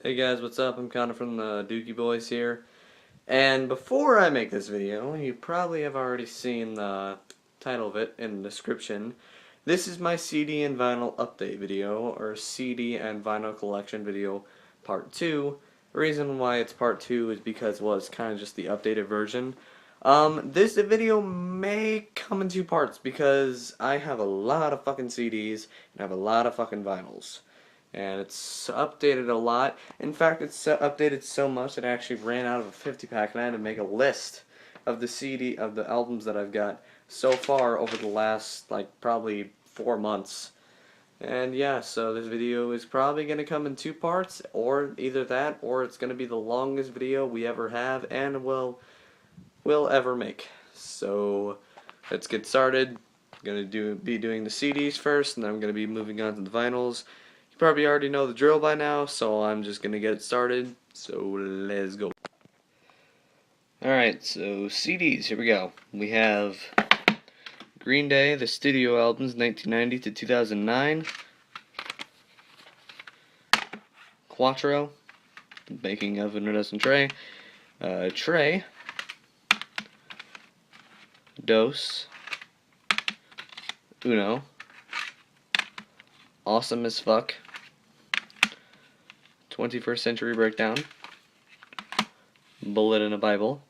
Hey guys, what's up? I'm Connor from the Dookie Boys here. And before I make this video, you probably have already seen the title of it in the description. This is my CD and vinyl update video, or CD and vinyl collection video part 2. The reason why it's part 2 is because, well, it's kind of just the updated version. This video may come in two parts because I have a lot of fucking CDs and I have a lot of fucking vinyls. And it's updated a lot. In fact, it's updated so much that I actually ran out of a 50 pack and I had to make a list of the albums that I've got so far over the last probably 4 months. And yeah, so this video is probably going to come in two parts, or either that or it's going to be the longest video we ever have and will ever make. So let's get started. I'm going to be doing the CDs first, and then I'm going to be moving on to the vinyls. You probably already know the drill by now, so I'm just going to get started. So let's go. Alright, so CDs, here we go. We have Green Day, the studio albums, 1990 to 2009. Quattro, the making of an iridescent Trey. Trey. Dos. Uno. Awesome as Fuck. 21st Century Breakdown. Bullet in a Bible.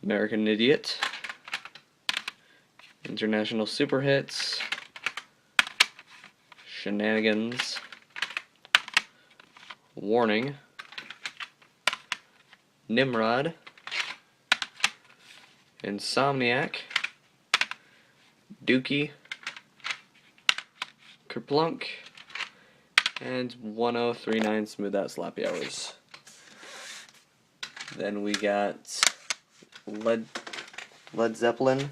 American Idiot. International Super Hits. Shenanigans. Warning. Nimrod. Insomniac. Dookie. Kerplunk. And 1039 Smooth Out Slappy Hours. Then we got Led Zeppelin,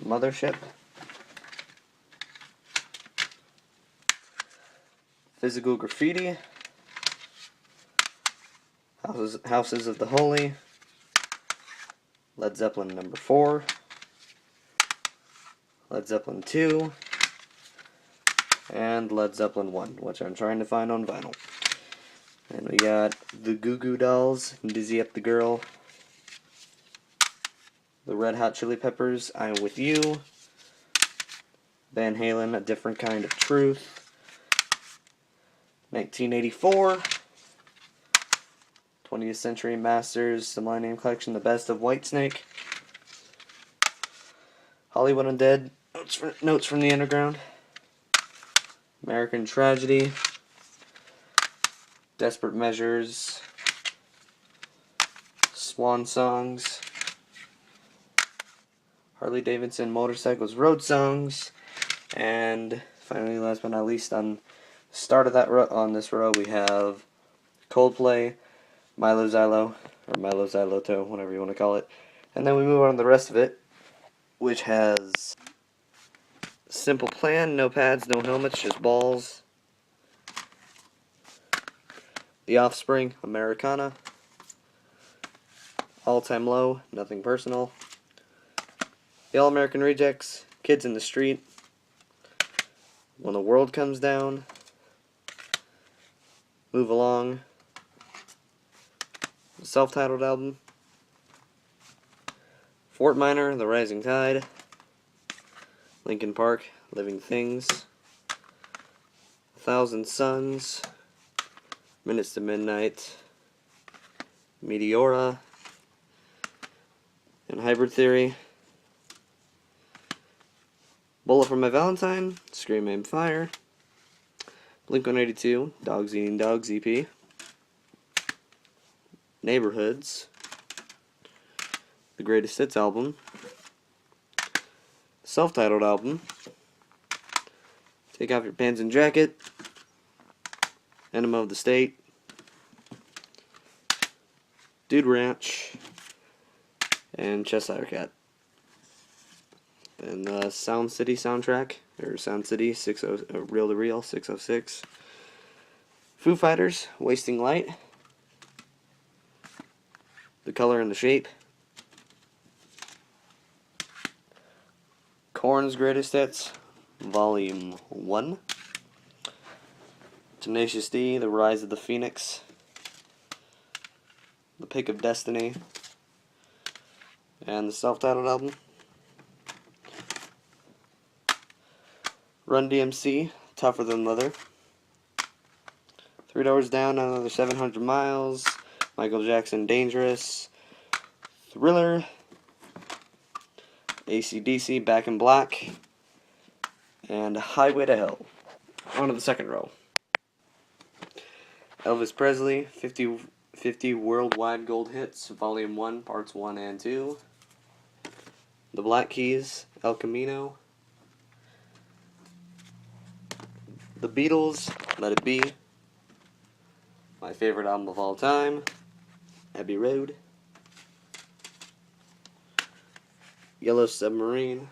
Mothership. Physical Graffiti. Houses of the Holy. Led Zeppelin number 4. Led Zeppelin 2. And Led Zeppelin 1, which I'm trying to find on vinyl. And we got the Goo Goo Dolls, Dizzy Up the Girl. The Red Hot Chili Peppers, I'm With You. Van Halen, A Different Kind of Truth. 1984. 20th Century Masters, the Millennium Collection, The Best of Whitesnake. Hollywood Undead, Notes from the Underground. American Tragedy. Desperate Measures. Swan Songs. Harley Davidson Motorcycles Road Songs. And finally, last but not least, on the start of that on this row, we have Coldplay, Milo Xylo, or Milo Xyloto, whatever you want to call it. And then we move on to the rest of it, which has Simple Plan, no pads, no helmets, just balls. The Offspring, Americana. All Time Low, Nothing Personal. The All American Rejects, Kids in the Street. When the World Comes Down. Move Along. The self-titled album. Fort Minor, The Rising Tide. Linkin Park, Living Things. 1,000 Suns. Minutes to Midnight. Meteora. And Hybrid Theory. Bullet for My Valentine, Scream Aim Fire. Blink-182, Dogs Eating Dogs EP. Neighborhoods. The Greatest Hits album. Self-titled album. Take Off Your Pants and Jacket. Enema of the State. Dude Ranch. And Cheshire Cat. And the Sound City soundtrack, or Sound City 60, Reel to Reel 606. Foo Fighters, Wasting Light. The Color and the Shape. Korn's Greatest Hits, Volume 1. Tenacious D, The Rise of the Phoenix, The Pick of Destiny, and the self-titled album. Run DMC, Tougher Than Leather. 3 Doors Down, Another 700 Miles, Michael Jackson, Dangerous, Thriller, AC/DC, Back in Black, and Highway to Hell. On to the second row. Elvis Presley, 50 Worldwide Gold Hits, Volume 1, Parts 1 and 2. The Black Keys, El Camino. The Beatles, Let It Be. My favorite album of all time, Abbey Road. Yellow Submarine.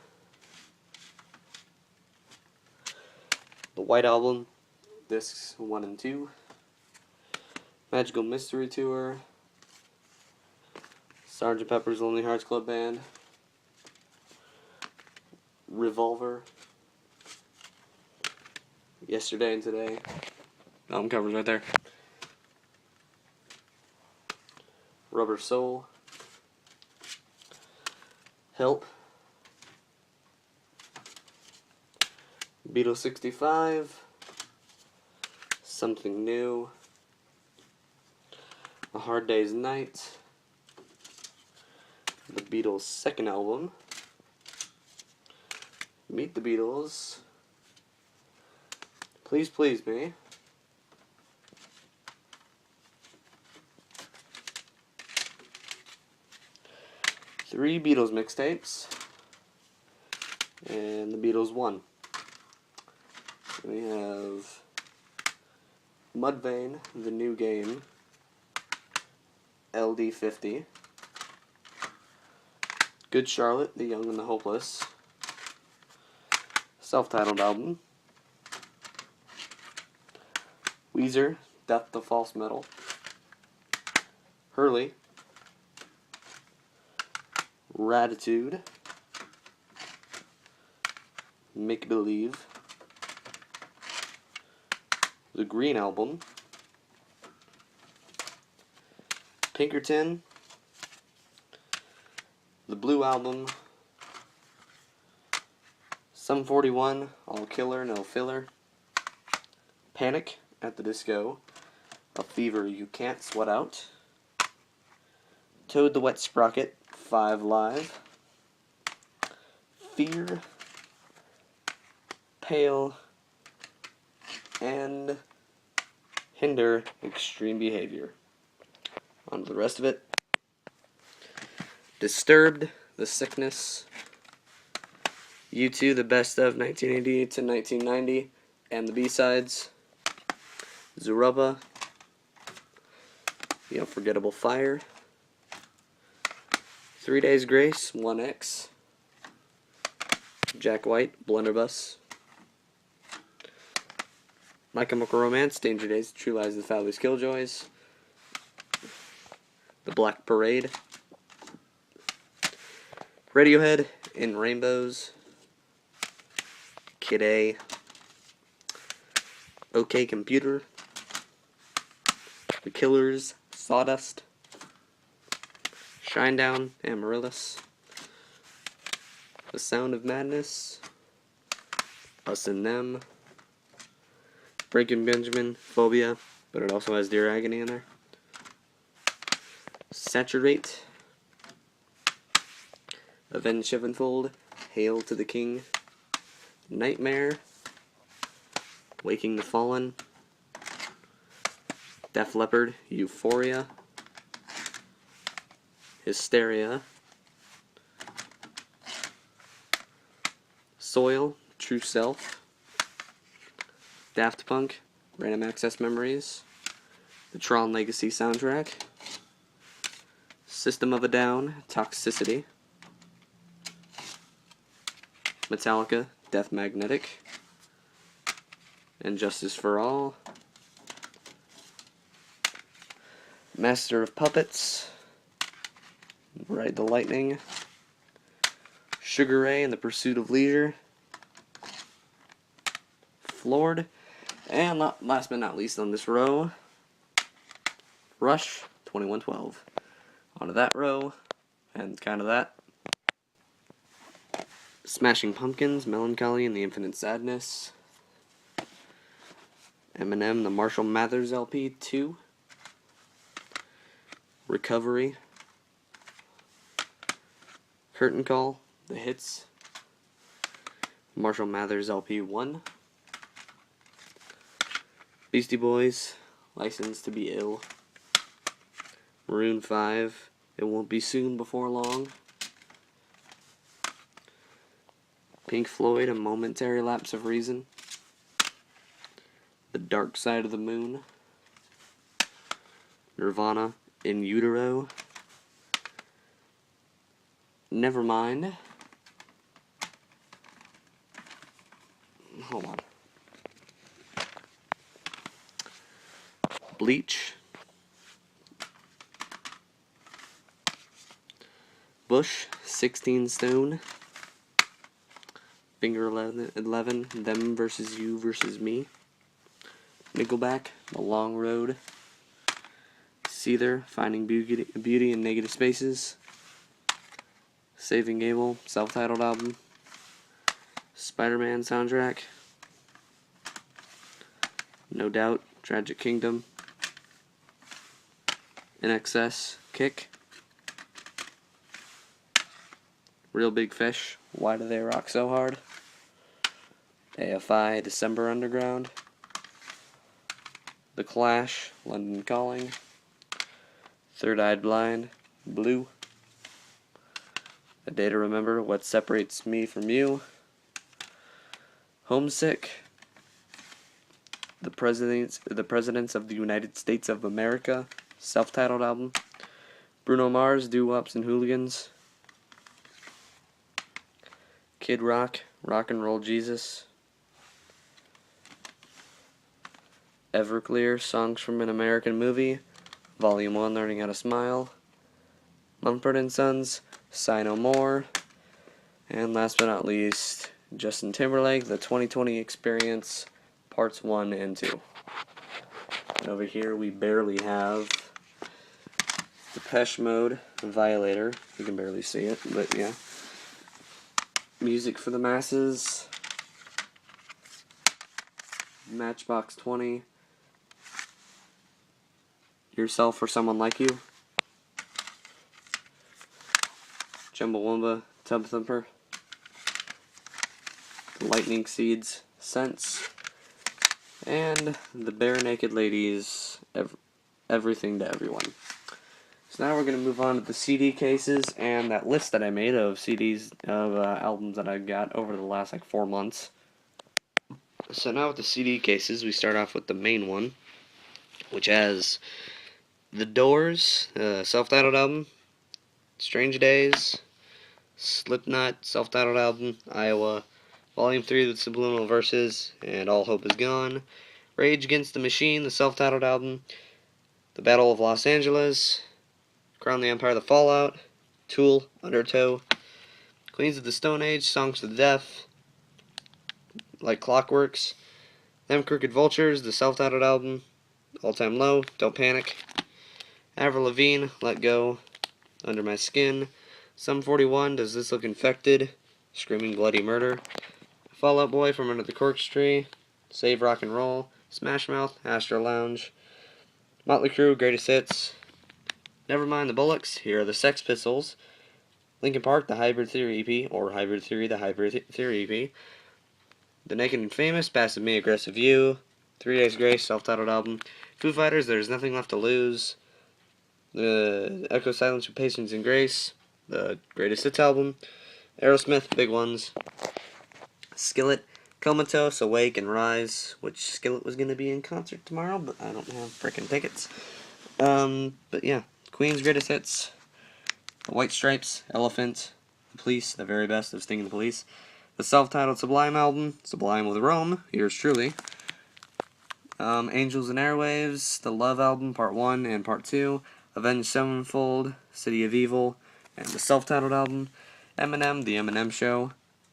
The White Album, Discs 1 and 2. Magical Mystery Tour. Sgt. Pepper's Lonely Hearts Club Band. Revolver. Yesterday and Today. Album covers right there. Rubber Soul. Help. Beatles 65. Something New. A Hard Day's Night. The Beatles' second album. Meet the Beatles. Please Please Me. Three Beatles mixtapes. And the Beatles 1. We have Mudvayne, The New Game. LD50. Good Charlotte, The Young and the Hopeless. Self-titled album. Weezer, Death to False Metal. Hurley. Raditude. Make Believe. The Green Album. Pinkerton. The Blue Album. Sum 41, All Killer, No Filler. Panic at the Disco. A Fever You Can't Sweat Out. Toad the Wet Sprocket, 5 Live. Fear. Pale. And Hinder, Extreme Behavior. On to the rest of it. Disturbed, The Sickness. U2, The Best of 1988 to 1990, and the B-sides. Zoruba, The Unforgettable Fire. 3 Days Grace, 1X. Jack White, Blunderbuss. My Chemical Romance, Danger Days, True Lies, The Fabulous Killjoys. The Black Parade. Radiohead, In Rainbows. Kid A. OK Computer. The Killers, Sawdust. Shinedown, Amaryllis. The Sound of Madness. Us and Them. Breaking Benjamin, Phobia, but it also has Dear Agony in there. Saturate. Avenged Sevenfold, Hail to the King. Nightmare. Waking the Fallen. Def Leppard, Euphoria. Hysteria. Soil, True Self. Daft Punk, Random Access Memories. The Tron Legacy soundtrack. System of a Down, Toxicity. Metallica, Death Magnetic. And Justice for All. Master of Puppets. Ride the Lightning. Sugar Ray and the Pursuit of Leisure. Floored. And last but not least on this row, Rush 2112. Onto that row, and kind of that. Smashing Pumpkins, Melancholy and the Infinite Sadness. Eminem, the Marshall Mathers LP 2. Recovery. Curtain Call, The Hits. Marshall Mathers LP 1. Beastie Boys, License to Be Ill. Maroon 5, It Won't Be Soon Before Long. Pink Floyd, A Momentary Lapse of Reason. The Dark Side of the Moon. Nirvana, In Utero. Nevermind. Hold on. Bleach. Bush, 16 Stone. Finger 11, Them versus You versus Me. Nickelback, The Long Road. Seether, Finding Beauty in Negative Spaces. Saving Abel, self-titled album. Spider-Man soundtrack. No Doubt, Tragic Kingdom. INXS, Kick. Real Big Fish, Why Do They Rock So Hard? AFI, December Underground. The Clash, London Calling. Third Eyed Blind, Blue. A Day to Remember, What Separates Me From You. Homesick. The Presidents of the United States of America, self-titled album. Bruno Mars, Doo-Wops and Hooligans. Kid Rock, Rock and Roll Jesus. Everclear, Songs from an American Movie, Volume 1, Learning How to Smile. Mumford & Sons, Sigh No More. And last but not least, Justin Timberlake, The 2020 Experience, Parts 1 and 2. And over here we barely have Depeche Mode, Violator. You can barely see it, but yeah. Music for the Masses, Matchbox 20, Yourself or Someone Like You, Chumbawamba, Tub Thumper, Lightning Seeds, Sense, and the Bare Naked Ladies, Everything to Everyone. So now we're going to move on to the CD cases and that list that I made of CDs, of albums that I got over the last 4 months. So now with the CD cases, we start off with the main one, which has The Doors, self-titled album, Strange Days, Slipknot, self-titled album, Iowa, Volume 3, The Subliminal Verses, and All Hope Is Gone, Rage Against the Machine, the self-titled album, The Battle of Los Angeles, Crown the Empire, The Fallout, Tool, Undertow, Queens of the Stone Age, Songs to the Deaf, Like Clockworks, Them Crooked Vultures, the self-titled album, All Time Low, Don't Panic, Avril Lavigne, Let Go, Under My Skin, Sum 41, Does This Look Infected, Screaming Bloody Murder, Fall Out Boy from Under the Corks Tree, Save Rock and Roll, Smash Mouth, Astro Lounge, Motley Crue, Greatest Hits, Nevermind the Bollocks, Here Are the Sex Pistols, Linkin Park, The Hybrid Theory EP, or Hybrid Theory, The Hybrid Theory EP, The Naked and Famous, Passive Me, Aggressive You, 3 Days Grace, self-titled album, Foo Fighters, There's Nothing Left to Lose, the Echo Silence for Patience and Grace, the Greatest Hits album, Aerosmith, Big Ones, Skillet, Comatose, Awake, and Rise, which Skillet was going to be in concert tomorrow, but I don't have frickin' tickets. But yeah, Queen's Greatest Hits, The White Stripes, Elephant, The Police, The Very Best of Sting and the Police, the self-titled Sublime album, Sublime with Rome, yours truly, Angels and Airwaves, the Love album, Part 1 and Part 2, Avenged Sevenfold, City of Evil, and the self-titled album, Eminem, The Eminem Show,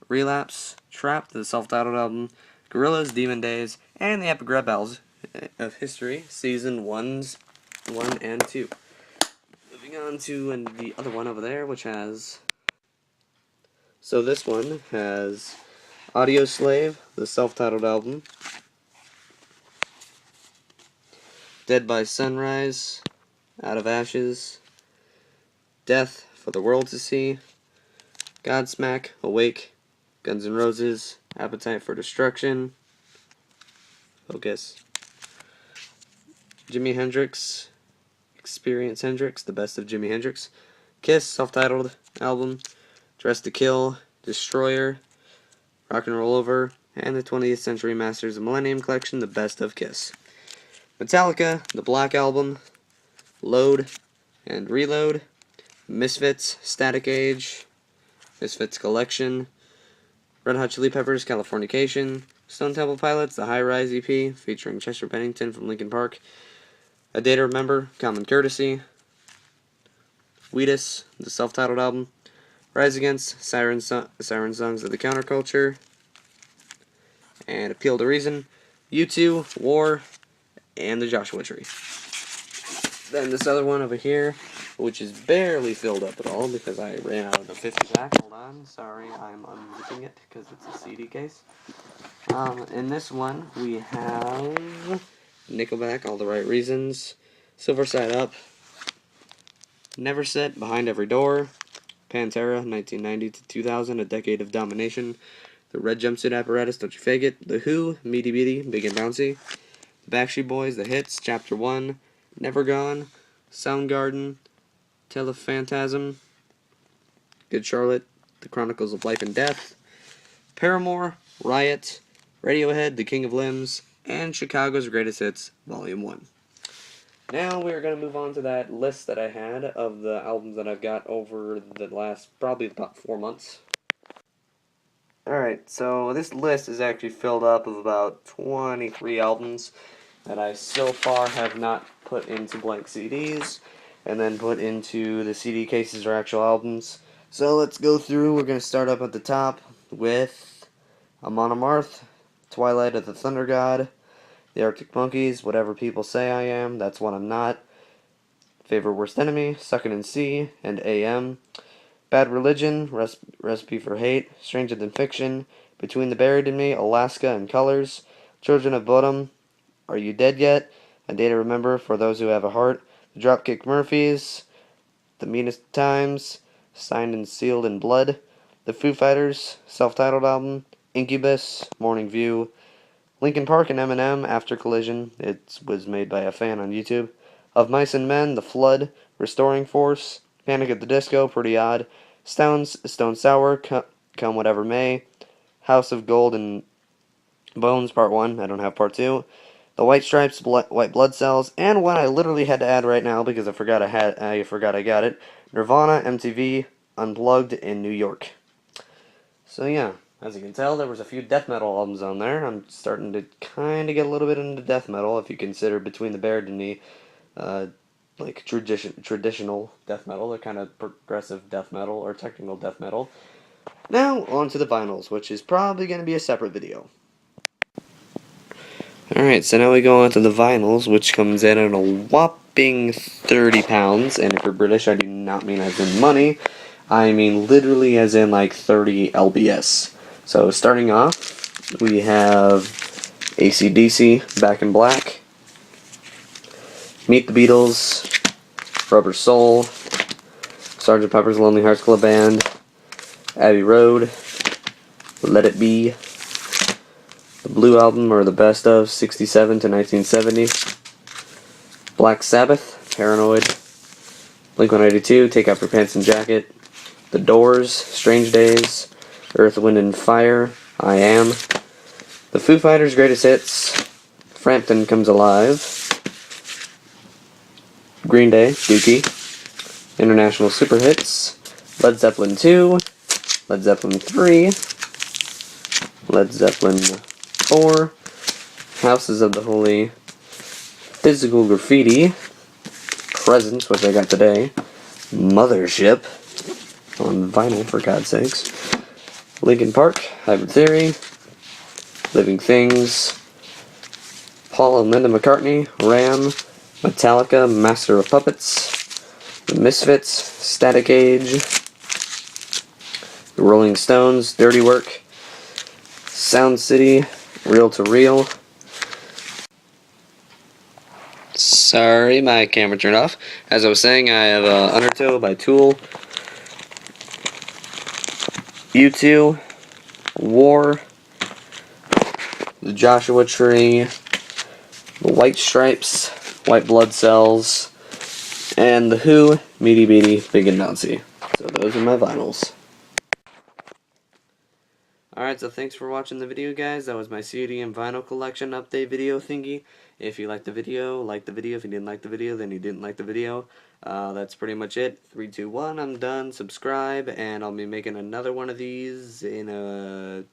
Relapse, Trapped, the self-titled album, Gorillaz, Demon Days, and the Epic Rebels of History, Season 1 and 2. Moving on to the other one over there, which has... So this one has Audio Slave, the self-titled album, Dead by Sunrise, Out of Ashes, Death for the World to See, Godsmack, Awake, Guns N' Roses, Appetite for Destruction, Focus, Jimi Hendrix, Experience Hendrix, the best of Jimi Hendrix, Kiss, self-titled album, Dress to Kill, Destroyer, Rock and Roll Over, and the 20th Century Masters of Millennium Collection, the best of Kiss. Metallica, the Black Album, Load and Reload, Misfits, Static Age, Misfits Collection, Red Hot Chili Peppers, Californication, Stone Temple Pilots, the High Rise EP, featuring Chester Bennington from Linkin Park, A Day to Remember, Common Courtesy, Wheatus, the self-titled album, Rise Against, Siren Songs of the Counterculture, and Appeal to Reason, U2, War, and the Joshua Tree. Then this other one over here, which is barely filled up at all because I ran out of the 50 pack. Hold on, sorry, I'm unzipping it because it's a CD case. In this one, we have Nickelback, All the Right Reasons, Silver Side Up, Never Sit, Behind Every Door, Pantera, 1990 to 2000, A Decade of Domination, The Red Jumpsuit Apparatus, Don't You Fake It, The Who, Meaty Beaty, Big and Bouncy, The Backstreet Boys, The Hits, Chapter 1, Never Gone, Soundgarden, Telephantasm, Good Charlotte, The Chronicles of Life and Death, Paramore, Riot, Radiohead, The King of Limbs, and Chicago's Greatest Hits, Volume 1. Now we're going to move on to that list that I had of the albums that I've got over the last probably about 4 months. Alright, so this list is actually filled up of about 23 albums that I so far have not put into blank CDs and then put into the CD cases or actual albums. So let's go through. We're going to start up at the top with Amon Amarth, Twilight of the Thunder God, The Arctic Monkeys, Whatever People Say I Am, That's What I'm Not, Favorite Worst Enemy, Suckin' in Sea, and AM, Bad Religion, Recipe for Hate, Stranger Than Fiction, Between the Buried and Me, Alaska and Colors, Children of Bodom, Are You Dead Yet, A Day to Remember for Those Who Have a Heart, The Dropkick Murphys, The Meanest Times, Signed and Sealed in Blood, The Foo Fighters, self-titled album, Incubus, Morning View, Linkin Park and Eminem, After Collision, it was made by a fan on YouTube, Of Mice and Men, The Flood, Restoring Force, Panic at the Disco, Pretty Odd, Stone Sour, Come Whatever May, House of Gold and Bones, Part 1, I don't have Part 2, The White Stripes, White Blood Cells, and one I literally had to add right now because I forgot I got it, Nirvana, MTV, Unplugged in New York. So yeah, as you can tell, there was a few death metal albums on there. I'm starting to kind of get a little bit into death metal if you consider Between the Buried and Me, like traditional death metal. They're kind of progressive death metal or technical death metal. Now, on to the vinyls, which is probably going to be a separate video. Alright, so now we go on to the vinyls, which comes in at a whopping 30 pounds, and if you're British, I do not mean as in money, I mean literally as in like 30 LBS. So starting off, we have AC/DC, Back in Black, Meet the Beatles, Rubber Soul, Sgt. Pepper's Lonely Hearts Club Band, Abbey Road, Let It Be, the Blue Album, or the best of, 67 to 1970, Black Sabbath, Paranoid, Blink-182, Take Off Your Pants and Jacket, The Doors, Strange Days, Earth, Wind and Fire, I Am, The Foo Fighters' Greatest Hits, Frampton Comes Alive, Green Day, Dookie, International Super Hits, Led Zeppelin 2, Led Zeppelin 3, Led Zeppelin 4, Houses of the Holy, Physical Graffiti, Presents, which I got today, Mothership, on vinyl for God's sakes, Linkin Park, Hybrid Theory, Living Things, Paul and Linda McCartney, Ram, Metallica, Master of Puppets, The Misfits, Static Age, The Rolling Stones, Dirty Work, Sound City, Reel to Reel. Sorry, my camera turned off. As I was saying, I have Undertow by Tool, U2, War, The Joshua Tree, The White Stripes, White Blood Cells, and The Who, Meaty Beaty, Big and Bouncy. So those are my vinyls. Alright, so thanks for watching the video, guys. That was my CD and vinyl collection update video thingy. If you liked the video, like the video. If you didn't like the video, then you didn't like the video. That's pretty much it. 3, 2, 1, I'm done. Subscribe, and I'll be making another one of these in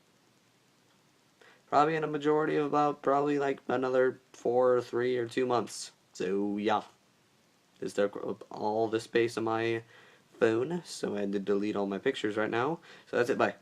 probably in a majority of about probably like another 4 or 3 or 2 months. So yeah, this took up all the space on my phone, so I had to delete all my pictures right now. So that's it, bye.